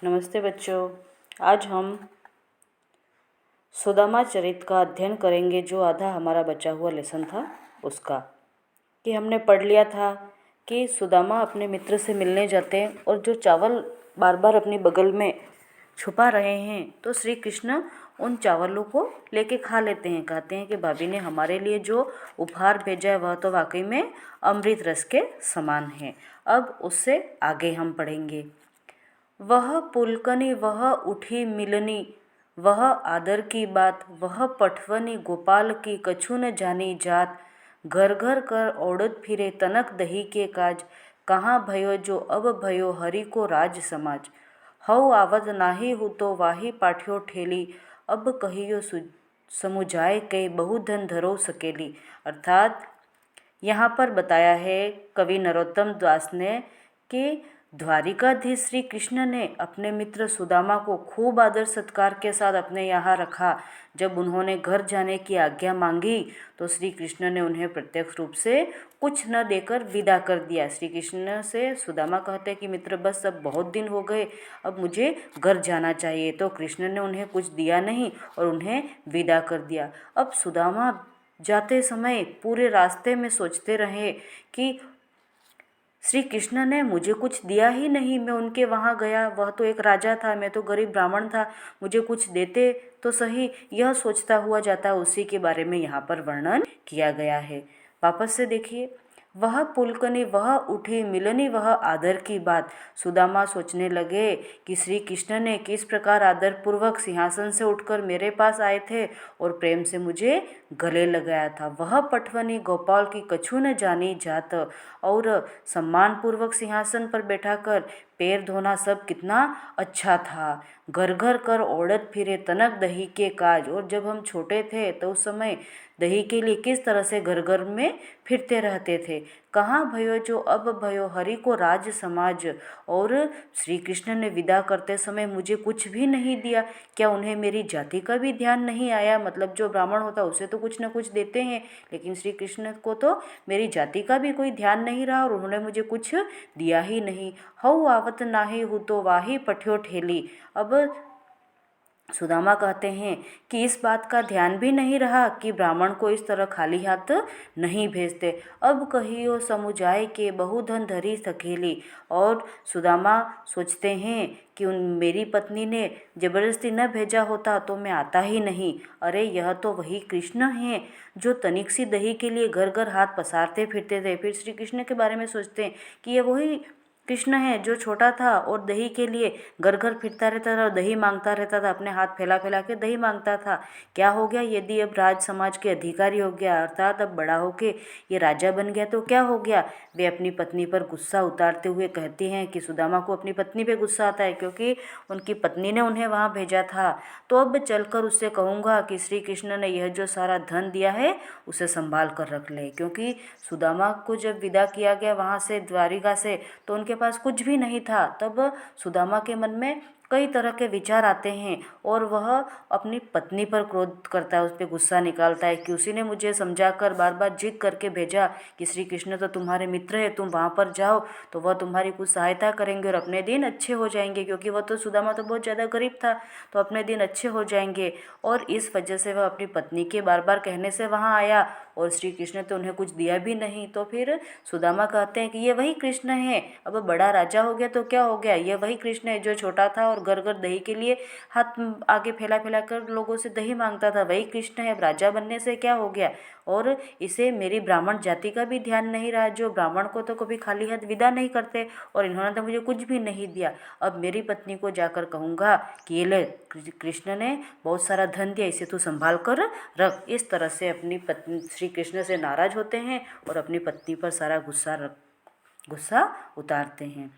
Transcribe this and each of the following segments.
नमस्ते बच्चों। आज हम सुदामा चरित का अध्ययन करेंगे, जो आधा हमारा बचा हुआ लेसन था उसका। कि हमने पढ़ लिया था कि सुदामा अपने मित्र से मिलने जाते हैं और जो चावल बार बार अपनी बगल में छुपा रहे हैं, तो श्री कृष्ण उन चावलों को लेके खा लेते हैं। कहते हैं कि भाभी ने हमारे लिए जो उपहार भेजा है वह तो वाकई में अमृत रस के समान है। अब उससे आगे हम पढ़ेंगे। वह पुलकनी वह उठी मिलनी, वह आदर की बात, वह पठवनी गोपाल की कछु न जानी जात। घर घर कर औड़त फिरे तनक दही के काज, कहाँ भयो जो अब भयो हरि को राज समाज। हऊ आवत नाही हु तो वाही पाठ्यो ठेली, अब कहियो समुझाए के बहुधन धरो सकेली। अर्थात यहाँ पर बताया है कवि नरोत्तम दास ने कि द्वारिकाधीश श्री कृष्ण ने अपने मित्र सुदामा को खूब आदर सत्कार के साथ अपने यहाँ रखा। जब उन्होंने घर जाने की आज्ञा मांगी तो श्री कृष्ण ने उन्हें प्रत्यक्ष रूप से कुछ न देकर विदा कर दिया। श्री कृष्ण से सुदामा कहते कि मित्र बस अब बहुत दिन हो गए, अब मुझे घर जाना चाहिए। तो कृष्ण ने उन्हें कुछ दिया नहीं और उन्हें विदा कर दिया। अब सुदामा जाते समय पूरे रास्ते में सोचते रहे कि श्री कृष्ण ने मुझे कुछ दिया ही नहीं। मैं उनके वहाँ गया, वह तो एक राजा था, मैं तो गरीब ब्राह्मण था, मुझे कुछ देते तो सही। यह सोचता हुआ जाता, उसी के बारे में यहाँ पर वर्णन किया गया है। वापस से देखिए। वह पुलकनी वह उठी मिलनी, वह आदर की बात। सुदामा सोचने लगे कि श्री कृष्ण ने किस प्रकार आदर पूर्वक सिंहासन से उठकर मेरे पास आए थे और प्रेम से मुझे गले लगाया था। वह पठवनी गोपाल की कछु न जानी जात, और सम्मान पूर्वक सिंहासन पर बैठाकर पैर धोना सब कितना अच्छा था। घर घर कर औड़त फिरे तनक दही के काज। और जब हम छोटे थे तो उस समय दही के लिए किस तरह से घर घर में फिरते रहते थे। कहाँ भयो जो अब भयो हरि को राज समाज। और श्री कृष्ण ने विदा करते समय मुझे कुछ भी नहीं दिया। क्या उन्हें मेरी जाति का भी ध्यान नहीं आया? मतलब जो ब्राह्मण होता उसे तो कुछ न कुछ देते हैं, लेकिन श्री कृष्ण को तो मेरी जाति का भी कोई ध्यान नहीं रहा और उन्होंने मुझे कुछ दिया ही नहीं। हऊ आवत नाही हु तो वाही पठ्यो ठेली। अब सुदामा कहते हैं कि इस बात का ध्यान भी नहीं रहा कि ब्राह्मण को इस तरह खाली हाथ नहीं भेजते। अब कहियो समुझाए के बहुधन धरी सकेली। और सुदामा सोचते हैं कि मेरी पत्नी ने जबरदस्ती न भेजा होता तो मैं आता ही नहीं। अरे यह तो वही कृष्ण हैं जो तनिक सी दही के लिए घर घर हाथ पसारते फिरते थे। फिर श्री कृष्ण के बारे में सोचते हैं कि ये वही कृष्ण है जो छोटा था और दही के लिए घर घर फिरता रहता था और दही मांगता रहता था, अपने हाथ फैला फैला के दही मांगता था। क्या हो गया यदि अब राज समाज के अधिकारी हो गया, अर्थात अब बड़ा होके ये राजा बन गया, तो क्या हो गया? वे अपनी पत्नी पर गुस्सा उतारते हुए कहते हैं कि सुदामा को अपनी पत्नी पे गुस्सा आता है क्योंकि उनकी पत्नी ने उन्हें वहाँ भेजा था। तो अब चलकर उससे कहूँगा कि श्री कृष्ण ने यह जो सारा धन दिया है उसे संभाल कर रख ले। क्योंकि सुदामा को जब विदा किया गया वहाँ से द्वारिका से, तो उनके पास कुछ भी नहीं था। तब सुदामा के मन में कई तरह के विचार आते हैं और वह अपनी पत्नी पर क्रोध करता है, उस पर गुस्सा निकालता है कि उसी ने मुझे समझाकर बार बार जिद करके भेजा कि श्री कृष्ण तो तुम्हारे मित्र है, तुम वहाँ पर जाओ तो वह तुम्हारी कुछ सहायता करेंगे और अपने दिन अच्छे हो जाएंगे। क्योंकि वह तो सुदामा तो बहुत ज़्यादा गरीब था, तो अपने दिन अच्छे हो जाएंगे। और इस वजह से वह अपनी पत्नी के बार बार कहने से वहाँ आया और श्री कृष्ण तो उन्हें कुछ दिया भी नहीं। तो फिर सुदामा कहते हैं कि ये वही कृष्ण है, अब बड़ा राजा हो गया तो क्या हो गया, ये वही कृष्ण है जो छोटा था और घर घर दही के लिए हाथ आगे फैला फैला कर लोगों से दही मांगता था, वही कृष्ण है। अब राजा बनने से क्या हो गया? और इसे मेरी ब्राह्मण जाति का भी ध्यान नहीं रहा, जो ब्राह्मण को तो कभी खाली हाथ विदा नहीं करते, और इन्होंने तो मुझे कुछ भी नहीं दिया। अब मेरी पत्नी को जाकर कहूँगा कि ये ले, कृष्ण ने बहुत सारा धन दिया, इसे तू संभाल कर रख। इस तरह से अपनी पत्नी श्री कृष्ण से नाराज होते हैं और अपनी पत्नी पर सारा गुस्सा उतारते हैं।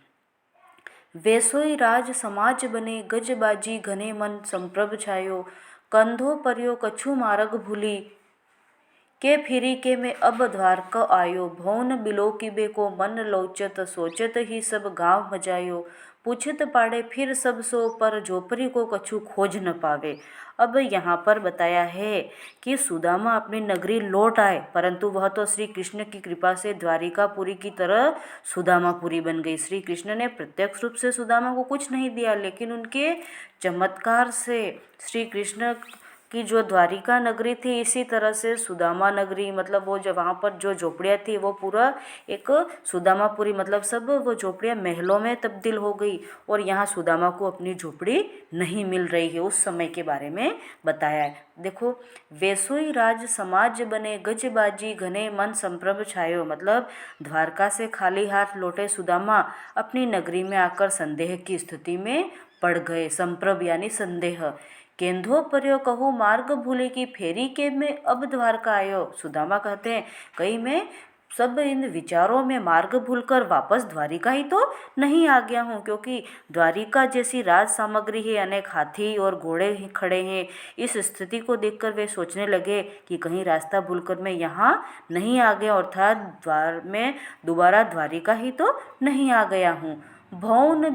वैसोई राज समाज बने, गजबाजी घने मन संप्रभ छायो। कंधो पर्यो कछु मार्ग भूली, के फिरी के में अब द्वारका आयो। भौन बिलो की बे को मन लोचत, सोचत ही सब गाँव मजायो। पूछत पाड़े फिर सब सो पर झोपड़ी को कछु खोज न पावे। अब यहाँ पर बताया है कि सुदामा अपनी नगरी लौट आए, परंतु वह तो श्री कृष्ण की कृपा से द्वारिकापुरी की तरह सुदामापुरी बन गई। श्री कृष्ण ने प्रत्यक्ष रूप से सुदामा को कुछ नहीं दिया, लेकिन उनके चमत्कार से श्री कृष्ण कि जो द्वारिका नगरी थी, इसी तरह से सुदामा नगरी, मतलब वो जो वहाँ पर जो झोपड़ियाँ थी वो पूरा एक सुदामापुरी, मतलब सब वो झोपड़ियाँ महलों में तब्दील हो गई और यहाँ सुदामा को अपनी झोपड़ी नहीं मिल रही है। उस समय के बारे में बताया है। देखो, वैसोई राज समाज बने गजबाजी घने मन संप्रभ छायो, मतलब द्वारका से खाली हाथ लौटे सुदामा अपनी नगरी में आकर संदेह की स्थिति में पड़ गए। संप्रभ यानी संदेह। केंधो पर्यो कहो मार्ग भूले की फेरी के में अब द्वारका आयो। सुदामा कहते हैं कहीं मैं सब इन विचारों में मार्ग भूलकर वापस द्वारिका ही तो नहीं आ गया हूँ, क्योंकि द्वारिका जैसी राज सामग्री है, अनेक हाथी और घोड़े खड़े हैं। इस स्थिति को देखकर वे सोचने लगे कि कहीं रास्ता भूलकर मैं यहाँ नहीं आ गया, अर्थात द्वार में दोबारा द्वारिका ही तो नहीं आ गया हूँ। भौन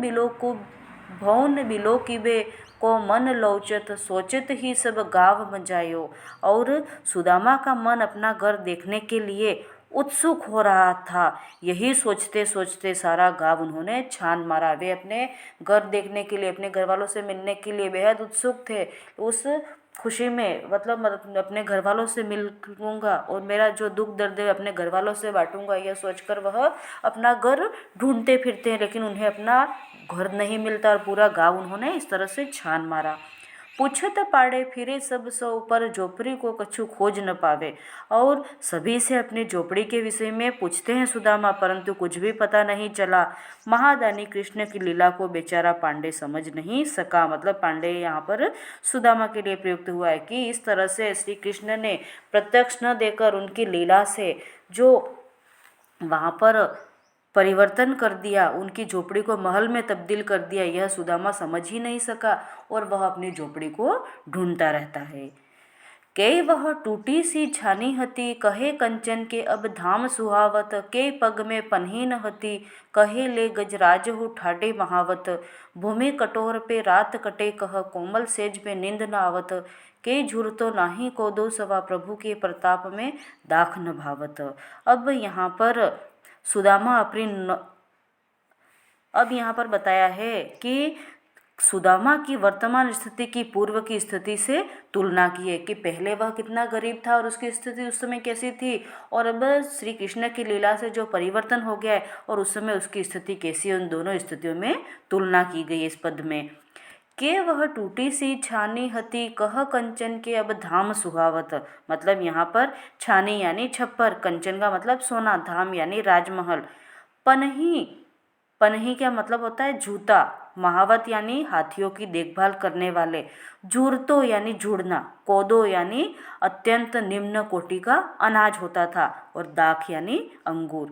बिलो की बे को मन लौचत सोचत ही सब गाँव मचायो। और सुदामा का मन अपना घर देखने के लिए उत्सुक हो रहा था। यही सोचते सोचते सारा गाँव उन्होंने छान मारा। वे अपने घर देखने के लिए, अपने घर वालों से मिलने के लिए बेहद उत्सुक थे। उस खुशी में, मतलब अपने घर वालों से मिलूंगा और मेरा जो दुख दर्द है अपने घर वालों से बांटूंगा, यह सोचकर वह अपना घर ढूंढते फिरते हैं, लेकिन उन्हें अपना घर नहीं मिलता और पूरा गाँव उन्होंने इस तरह से छान मारा। पूछत पाड़े फिरे सब सो पर झोपड़ी को कछु खोज न पावे। और सभी से अपनी झोपड़ी के विषय में पूछते हैं सुदामा, परंतु कुछ भी पता नहीं चला। महादानी कृष्ण की लीला को बेचारा पांडे समझ नहीं सका। मतलब पांडे यहाँ पर सुदामा के लिए प्रयुक्त हुआ है कि इस तरह से श्री कृष्ण ने प्रत्यक्ष न देकर उनकी लीला से जो वहाँ पर परिवर्तन कर दिया, उनकी झोपड़ी को महल में तब्दील कर दिया, यह सुदामा समझ ही नहीं सका और वह अपनी झोपड़ी को ढूंढता रहता है। के वह टूटी सी छानी हती कहे कंचन के अब धाम सुहावत। के पग में पन्ही न हती कहे ले गजराज हो ठाडे महावत। भूमि कटोर पे रात कटे कह कोमल सेज पे नींद न आवत। के झुर तो नाही को दो सवा प्रभु के प्रताप में दाख न भावत। अब यहाँ पर सुदामा अब यहाँ पर बताया है कि सुदामा की वर्तमान स्थिति की पूर्व की स्थिति से तुलना की है कि पहले वह कितना गरीब था और उसकी स्थिति उस समय कैसी थी, और अब श्री कृष्ण की लीला से जो परिवर्तन हो गया है और उस समय उसकी स्थिति कैसी है, उन दोनों स्थितियों में तुलना की गई इस पद में। के वह टूटी सी छानी हती कह कंचन के अब धाम सुहावत। मतलब यहाँ पर छानी यानी छप्पर, कंचन का मतलब सोना, धाम यानी राजमहल। पनही, पनही क्या मतलब होता है जूता। महावत यानी हाथियों की देखभाल करने वाले। जूरतो यानी जुड़ना। कोदो यानी अत्यंत निम्न कोटि का अनाज होता था, और दाख यानी अंगूर।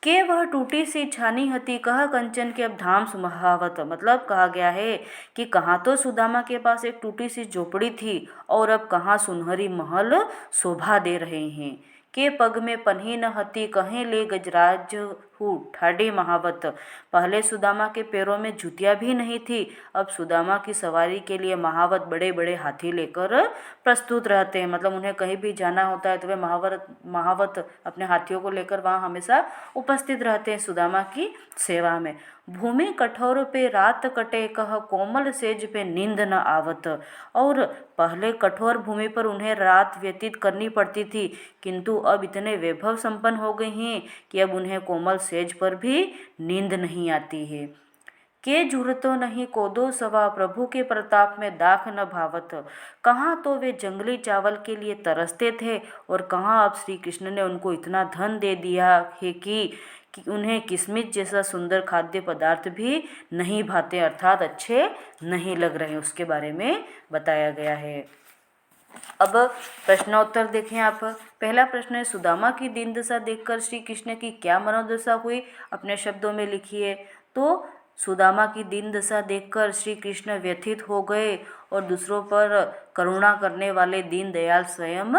के वह टूटी सी छानी हती कह कंचन के अब धाम सुहावत। मतलब कहा गया है कि कहाँ तो सुदामा के पास एक टूटी सी झोपड़ी थी और अब कहाँ सुनहरी महल शोभा दे रहे हैं। के पग में पन्ही न हती कहें ले गजराज हूँ ठाडे महावत। पहले सुदामा के पैरों में जूतियाँ भी नहीं थी, अब सुदामा की सवारी के लिए महावत बड़े बड़े हाथी लेकर प्रस्तुत रहते हैं। मतलब उन्हें कहीं भी जाना होता है तो वे महावत अपने हाथियों को लेकर वहाँ हमेशा उपस्थित रहते हैं सुदामा की सेवा में। भूमि कठोर पे रात कटे कह कोमल सेज पे नींद न आवत। और पहले कठोर भूमि पर उन्हें रात व्यतीत करनी पड़ती थी, किंतु अब इतने वैभव संपन्न हो गए हैं कि अब उन्हें कोमल सेज पर भी नींद नहीं आती है। के झुरतो नहीं कोदो सवा प्रभु के प्रताप में दाख न भावत। कहाँ तो वे जंगली चावल के लिए तरसते थे और कहाँ अब श्री कृष्ण ने उनको इतना धन दे दिया है कि उन्हें किस्मिस जैसा सुंदर खाद्य पदार्थ भी नहीं भाते, अर्थात अच्छे नहीं लग रहे, उसके बारे में बताया गया है। अब प्रश्नोत्तर देखें आप। पहला प्रश्न है, सुदामा की दीन दशा देखकर श्री कृष्ण की क्या मनोदशा हुई, अपने शब्दों में लिखिए। तो सुदामा की दीन दशा देखकर श्री कृष्ण व्यथित हो गए और दूसरों पर करुणा करने वाले दीन दयाल स्वयं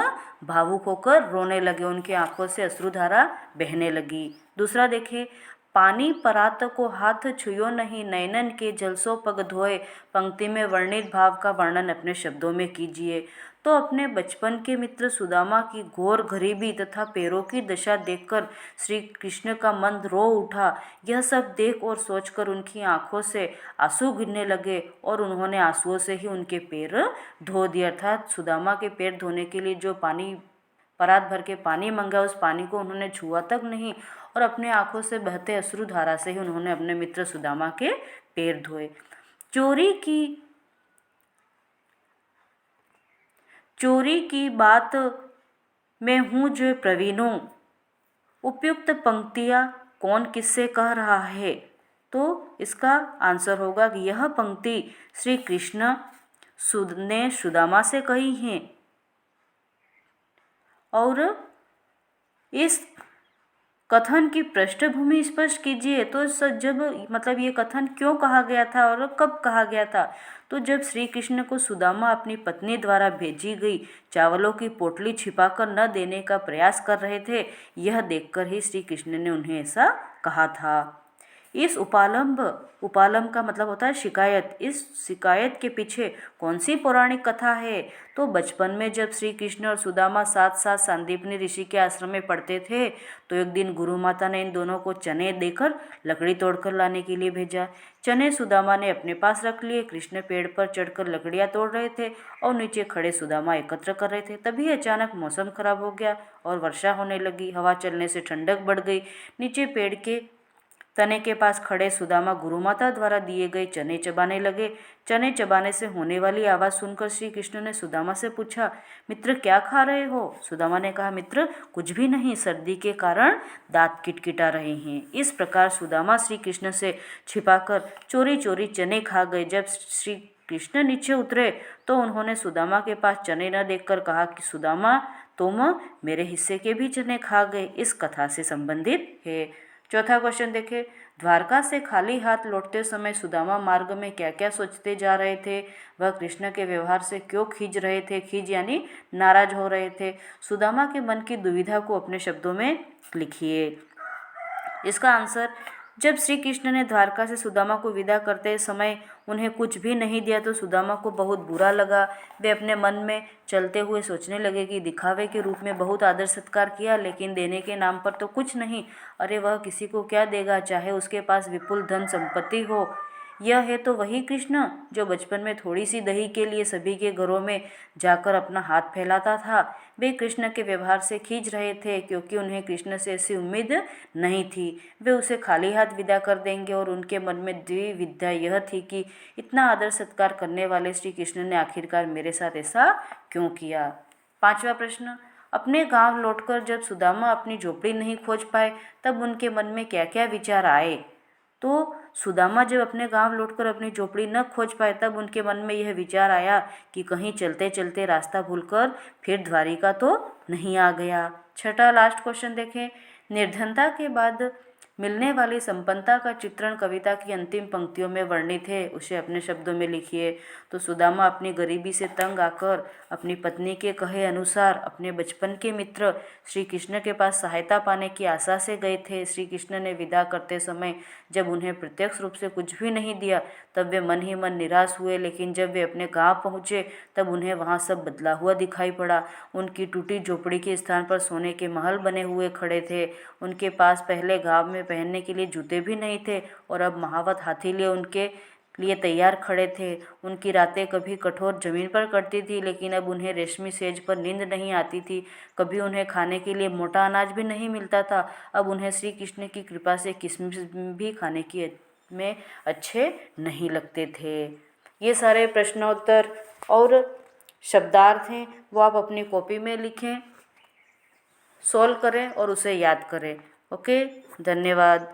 भावुक होकर रोने लगे, उनकी आंखों से अश्रुधारा बहने लगी। दूसरा देखिए, पानी परात को हाथ छुयो नहीं, नैनन के जलसों पग धोए। पंक्ति में वर्णित भाव का वर्णन अपने शब्दों में कीजिए। तो अपने बचपन के मित्र सुदामा की घोर गरीबी तथा पैरों की दशा देखकर श्री कृष्ण का मन रो उठा। यह सब देख और सोचकर उनकी आंखों से आंसू गिरने लगे और उन्होंने आंसुओं से ही उनके पैर धो दिए। अर्थात सुदामा के पैर धोने के लिए जो पानी परात भर के पानी मंगा, उस पानी को उन्होंने छुआ तक नहीं और अपने आंखों से बहते अश्रुधारा से ही उन्होंने अपने मित्र सुदामा के पैर धोए। चोरी की बात मैं हूँ जो प्रवीण हूँ, उपयुक्त पंक्तियाँ कौन किससे कह रहा है? तो इसका आंसर होगा कि यह पंक्ति श्री कृष्ण ने सुदामा से कही हैं। और इस कथन की पृष्ठभूमि स्पष्ट कीजिए। तो जब मतलब ये कथन क्यों कहा गया था और कब कहा गया था? तो जब श्री कृष्ण को सुदामा अपनी पत्नी द्वारा भेजी गई चावलों की पोटली छिपाकर न देने का प्रयास कर रहे थे, यह देखकर ही श्री कृष्ण ने उन्हें ऐसा कहा था। इस उपालंब का मतलब होता है शिकायत। इस शिकायत के पीछे कौन सी पौराणिक कथा है? तो बचपन में जब श्री कृष्ण और सुदामा साथ साथ सांदीपनी ऋषि के आश्रम में पढ़ते थे, तो एक दिन गुरु माता ने इन दोनों को चने देकर लकड़ी तोड़कर लाने के लिए भेजा। चने सुदामा ने अपने पास रख लिए। कृष्ण पेड़ पर चढ़कर लकड़ियाँ तोड़ रहे थे और नीचे खड़े सुदामा एकत्र कर रहे थे। तभी अचानक मौसम खराब हो गया और वर्षा होने लगी। हवा चलने से ठंडक बढ़ गई। नीचे पेड़ के तने के पास खड़े सुदामा गुरुमाता द्वारा दिए गए चने चबाने लगे। चने चबाने से होने वाली आवाज़ सुनकर श्री कृष्ण ने सुदामा से पूछा, मित्र क्या खा रहे हो? सुदामा ने कहा, मित्र कुछ भी नहीं, सर्दी के कारण दांत किटकिटा रहे हैं। इस प्रकार सुदामा श्री कृष्ण से छिपाकर चोरी चोरी चने खा गए। जब श्री कृष्ण नीचे उतरे तो उन्होंने सुदामा के पास चने न देखकर कहा कि सुदामा, तुम मेरे हिस्से के भी चने खा गए। इस कथा से संबंधित है। चौथा क्वेश्चन देखें। द्वारका से खाली हाथ लौटते समय सुदामा मार्ग में क्या क्या सोचते जा रहे थे? वह कृष्ण के व्यवहार से क्यों खींच रहे थे? खींच यानी नाराज हो रहे थे। सुदामा के मन की दुविधा को अपने शब्दों में लिखिए। इसका आंसर, जब श्री कृष्ण ने द्वारका से सुदामा को विदा करते समय उन्हें कुछ भी नहीं दिया तो सुदामा को बहुत बुरा लगा। वे अपने मन में चलते हुए सोचने लगे कि दिखावे के रूप में बहुत आदर सत्कार किया, लेकिन देने के नाम पर तो कुछ नहीं। अरे वह किसी को क्या देगा, चाहे उसके पास विपुल धन संपत्ति हो। यह है तो वही कृष्ण जो बचपन में थोड़ी सी दही के लिए सभी के घरों में जाकर अपना हाथ फैलाता था। वे कृष्ण के व्यवहार से खींच रहे थे क्योंकि उन्हें कृष्ण से ऐसी उम्मीद नहीं थी। वे उसे खाली हाथ विदा कर देंगे और उनके मन में द्विविधा यह थी कि इतना आदर सत्कार करने वाले श्री कृष्ण ने आखिरकार मेरे साथ ऐसा क्यों किया। पांचवा प्रश्न, अपने गांव लौटकर जब सुदामा अपनी झोपड़ी नहीं खोज पाए तब उनके मन में क्या क्या विचार आए? तो सुदामा जब अपने गांव लौटकर अपनी झोपड़ी न खोज पाए तब उनके मन में यह विचार आया कि कहीं चलते चलते रास्ता भूलकर फिर द्वारिका तो नहीं आ गया। छठा लास्ट क्वेश्चन देखें। निर्धनता के बाद मिलने वाली संपन्नता का चित्रण कविता की अंतिम पंक्तियों में वर्णित है, उसे अपने शब्दों में लिखिए। तो सुदामा अपनी गरीबी से तंग आकर अपनी पत्नी के कहे अनुसार अपने बचपन के मित्र श्री कृष्ण के पास सहायता पाने की आशा से गए थे। श्री कृष्ण ने विदा करते समय जब उन्हें प्रत्यक्ष रूप से कुछ भी नहीं दिया तब वे मन ही मन निराश हुए, लेकिन जब वे अपने गांव पहुँचे तब उन्हें वहाँ सब बदला हुआ दिखाई पड़ा। उनकी टूटी झोपड़ी के स्थान पर सोने के महल बने हुए खड़े थे। उनके पास पहले गांव में पहनने के लिए जूते भी नहीं थे और अब महावत हाथी लिए उनके लिए तैयार खड़े थे। उनकी रातें कभी कठोर जमीन पर कटती थी, लेकिन अब उन्हें रेशमी सेज पर नींद नहीं आती थी। कभी उन्हें खाने के लिए मोटा अनाज भी नहीं मिलता था। अब उन्हें श्री कृष्ण की कृपा से किशमिश भी खाने की में अच्छे नहीं लगते थे। ये सारे प्रश्नोत्तर और शब्दार्थ हैं, वो आप अपनी कॉपी में लिखें, सॉल्व करें और उसे याद करें। ओके, धन्यवाद।